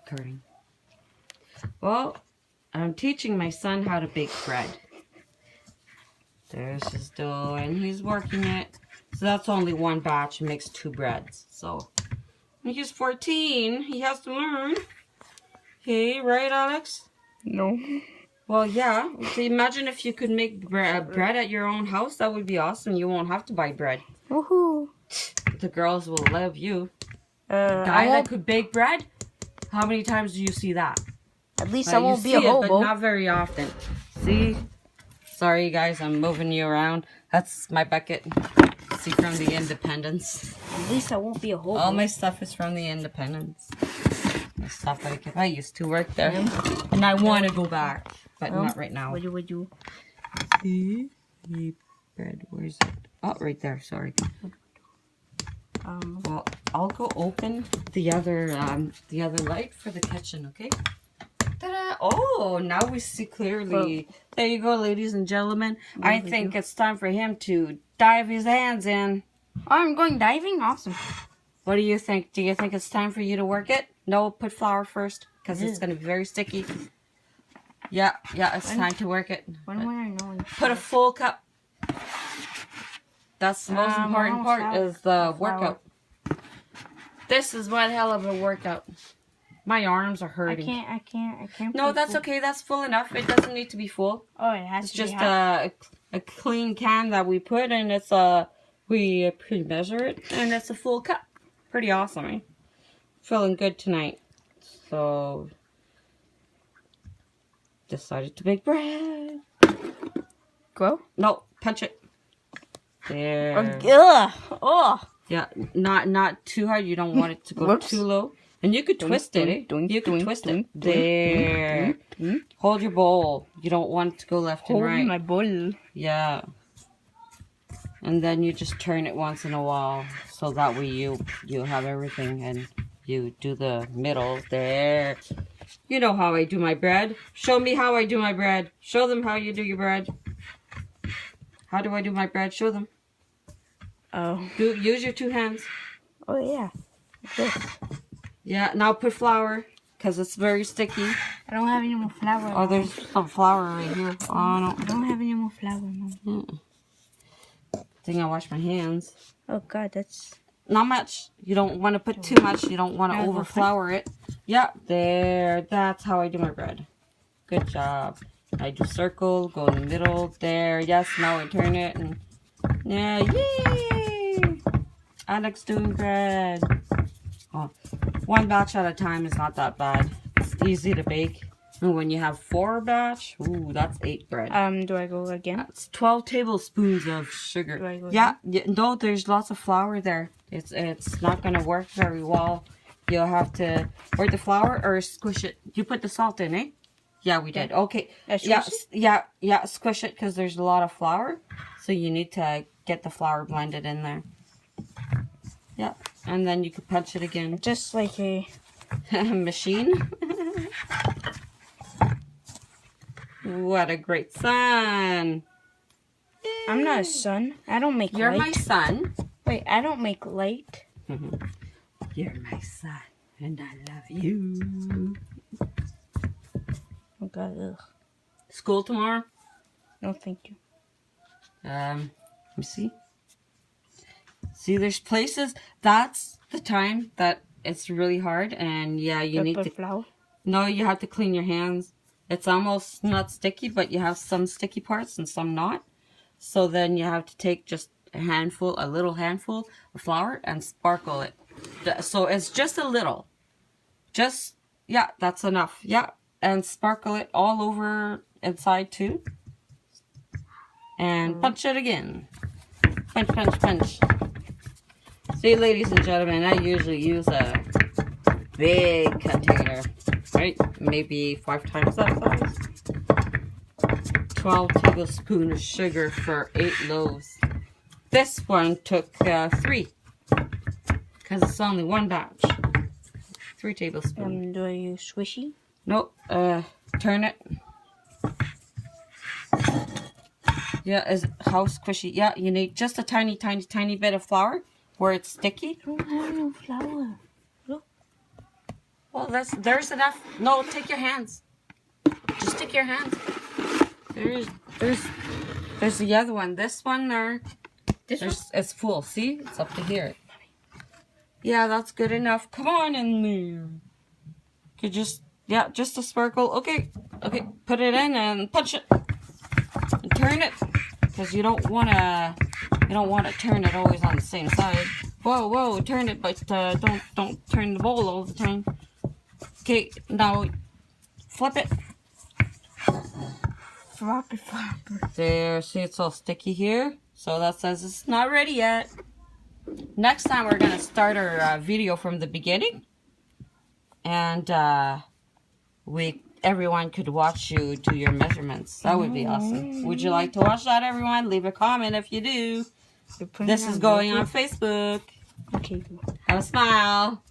recording. Well, I'm teaching my son how to bake bread. There's his dough and he's working it. So that's only one batch, makes 2 breads. So when he's 14, he has to learn. Okay, right, Alex? No. Well, yeah. So imagine if you could make bread at your own house. That would be awesome. You won't have to buy bread. Woohoo. The girls will love you. I Guy that won't, could bake bread? How many times do you see that? at least I won't be You a see it, hobo. but not very often. See? Sorry, guys. I'm moving you around. That's my bucket. See, from the Independence. At least I won't be a hobo. All my stuff is from the Independence. The stuff that I used to work there. And I want to go back. But not right now. What do you? See? The bread. Where's it? Oh, right there. Sorry. Well, I'll go open the other light for the kitchen, okay? Ta-da! Oh, now we see clearly. There you go, ladies and gentlemen. I think it's time for him to dive his hands in. I'm going diving? Awesome. What do you think? Do you think it's time for you to work it? No, put flour first, because it's going to be very sticky. Yeah, it's time to work it. When will I know? Put a full cup. That's the most important part, is the workout. This is one hell of a workout. My arms are hurting. I can't. No, that's okay. That's full enough. It doesn't need to be full. Oh, it has It's to just be hot. a clean can that we put, and it's we pre-measure it, and it's a full cup. Pretty awesome, eh? Feeling good tonight. So decided to bake bread. Go? No, punch it. There. Ugh. Oh. Yeah, not too hard. You don't want it to go too low. And you could twist it, eh? You could twist it. There. Hold your bowl. You don't want it to go left and right. Hold my bowl. Yeah. And then you just turn it once in a while, so that way you have everything, and you do the middle. There. You know how I do my bread. Show me how I do my bread. Show them how you do your bread. How do I do my bread? Show them. Oh. Use your 2 hands. Oh, yeah. This. Yeah, now put flour, because it's very sticky. I don't have any more flour. Oh, there's some flour right here. Oh, no. I don't have any more flour, Mom. I think I wash my hands. Oh, God, that's... Not much. You don't want to put too much. You don't want to overflour it. Yeah, there. That's how I do my bread. Good job. I do circle, go in the middle. There. Yes, now I turn it. And yeah, yay! Alex doing bread. Oh, 1 batch at a time is not that bad. It's easy to bake. And when you have 4 batch, ooh, that's 8 bread. Do I go again? That's 12 tablespoons of sugar. Do I go yeah, no, there's lots of flour there. It's not gonna work very well. You'll have to work the flour or squish it. You put the salt in, eh? Yeah, we did. Okay. Yeah, squish it, because there's a lot of flour. So you need to get the flour blended in there. Yeah, and then you could punch it again. Just like a machine. What a great son. I'm not a son. I don't make You're light. my son. Wait, I don't make light. You're my son, and I love you. Oh, God, ugh. School tomorrow? No, thank you. Let me see. See, there's places, that's the time that it's really hard, and yeah, you need to... flour? No, you have to clean your hands. It's almost not sticky, but you have some sticky parts and some not. So then you have to take just a little handful of flour and sparkle it. So it's just a little. Just, yeah, that's enough. Yeah, and sparkle it all over inside too. And punch it again. Punch, punch, punch. See, ladies and gentlemen, I usually use a big container, right? Maybe 5 times that size. 12 tablespoons of sugar for 8 loaves. This one took 3, because it's only 1 batch. 3 tablespoons. Do I use squishy? Nope. Turn it. Yeah, how squishy. Yeah, you need just a tiny, tiny, tiny bit of flour where it's sticky. I don't have no flour. Look. Well, there's enough. No, take your hands. Just take your hands. There's the other one. This one there. It's full. See? It's up to here. Yeah, that's good enough. Come on in there. Okay, just a sparkle. Okay. Put it in and punch it. And turn it. Because you don't want to turn it always on the same side. Whoa, turn it, but don't turn the bowl all the time. Okay, now flip it. Flopper. There, see it's all sticky here. So that says it's not ready yet. Next time we're going to start our video from the beginning. And everyone could watch you do your measurements. That would be awesome. Would you like to watch that, everyone? Leave a comment if you do. This is going on Facebook. Okay. Have a smile.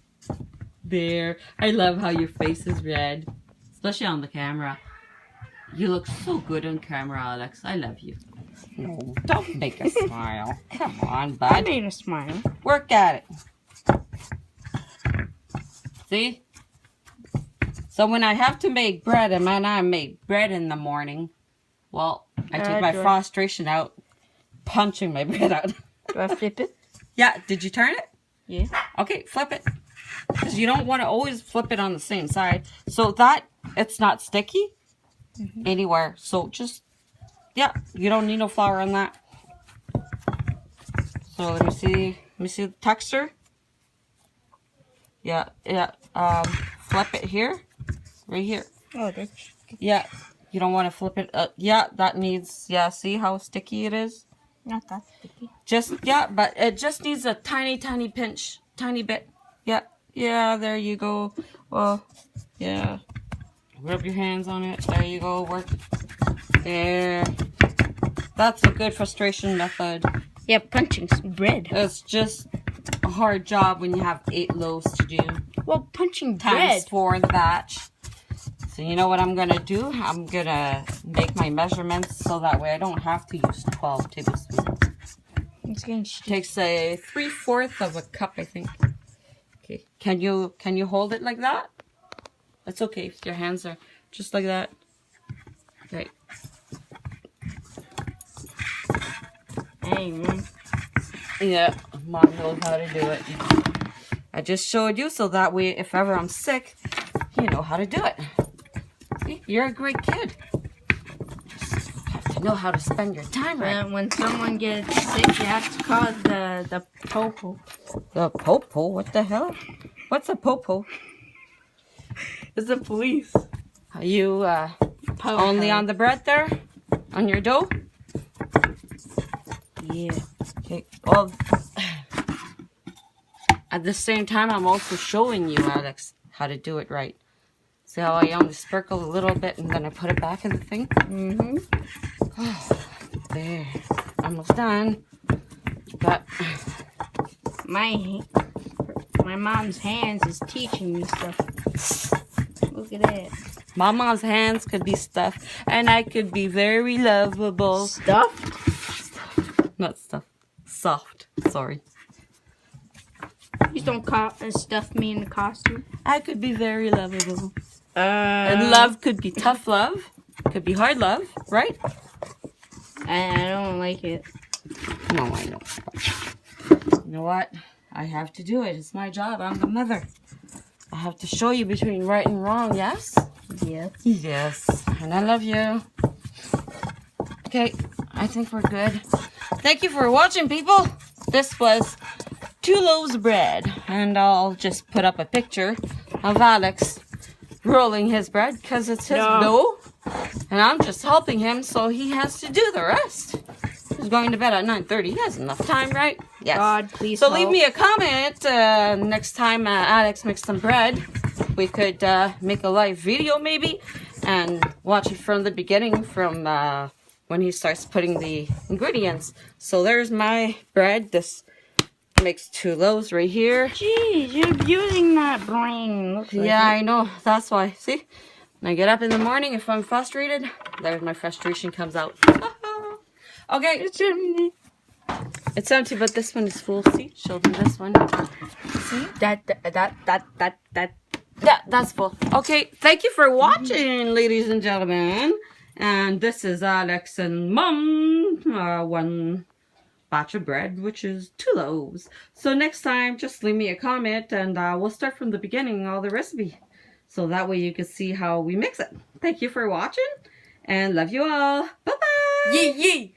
There. I love how your face is red. Especially on the camera. You look so good on camera, Alex. I love you. No, don't make a smile. Come on, bud. I made a smile. Work at it. See? So when I have to make bread, and when I make bread in the morning, well, I take my frustration out punching my bread out. Do I flip it? Yeah, did you turn it? Yeah. Okay, flip it. Because you don't want to always flip it on the same side. So that, it's not sticky anywhere. So just, yeah, you don't need no flour on that. So let me see the texture. Yeah, flip it here, right here. Oh, that's... Yeah, you don't want to flip it. Yeah, that needs, see how sticky it is? Not that sticky. But it just needs a tiny pinch, tiny bit. Yeah, there you go. Well, yeah. Rub your hands on it. There you go. Work. There. That's a good frustration method. Yeah, punching some bread. It's just a hard job when you have 8 loaves to do. Well, punching Times bread. 4 in the batch. So you know what I'm going to do? I'm going to make my measurements so that way I don't have to use 12 tablespoons. It Takes a 3/4 of a cup, I think. Okay. Can you hold it like that? That's okay if your hands are just like that. Okay. Hey, man. Yeah, Mom knows how to do it. I just showed you so that way if ever I'm sick, you know how to do it. See, you're a great kid. Just have to know how to spend your time right. When someone gets sick, you have to call the popo. The popo? What the hell? What's a popo? It's the police. Are you only on the bread there? On your dough? Yeah. Okay. Well, at the same time, I'm also showing you, Alex, how to do it right. See how I only sprinkle a little bit and then I put it back in the thing? Mm-hmm. Oh, there. Almost done. Got my mom's hands is teaching me stuff. Look at that. Mama's hands could be stuffed, and I could be very lovable. Stuffed? Not stuffed. Soft. Sorry. Please don't stuff me in the costume. I could be very lovable. And love could be tough love. Could be hard love, right? I don't like it. No, I know. You know what? I have to do it. It's my job. I'm the mother. I have to show you between right and wrong, yes? Yeah. Yes. And I love you. Okay, I think we're good. Thank you for watching, people. This was 2 loaves of bread. And I'll just put up a picture of Alex rolling his bread because it's his dough. And I'm just helping him, so he has to do the rest. He's going to bed at 9:30. He has enough time, right? Yes. God, please So help. leave me a comment next time Alex makes some bread. We could make a live video maybe and watch it from the beginning from when he starts putting the ingredients. So there's my bread. This makes 2 loaves right here. Jeez, you're abusing that brain. Looks like Yeah, it. I know. That's why. See? When I get up in the morning, if I'm frustrated, there's my frustration comes out. Okay. It's empty. It's empty, but this one is full. See? Show them this one. See? That. Yeah, that's full. Okay, thank you for watching, ladies and gentlemen. And this is Alex and Mom. One batch of bread, which is 2 loaves. So next time, just leave me a comment and we'll start from the beginning, all the recipe. So that way you can see how we mix it. Thank you for watching and love you all. Bye-bye. Yee yee.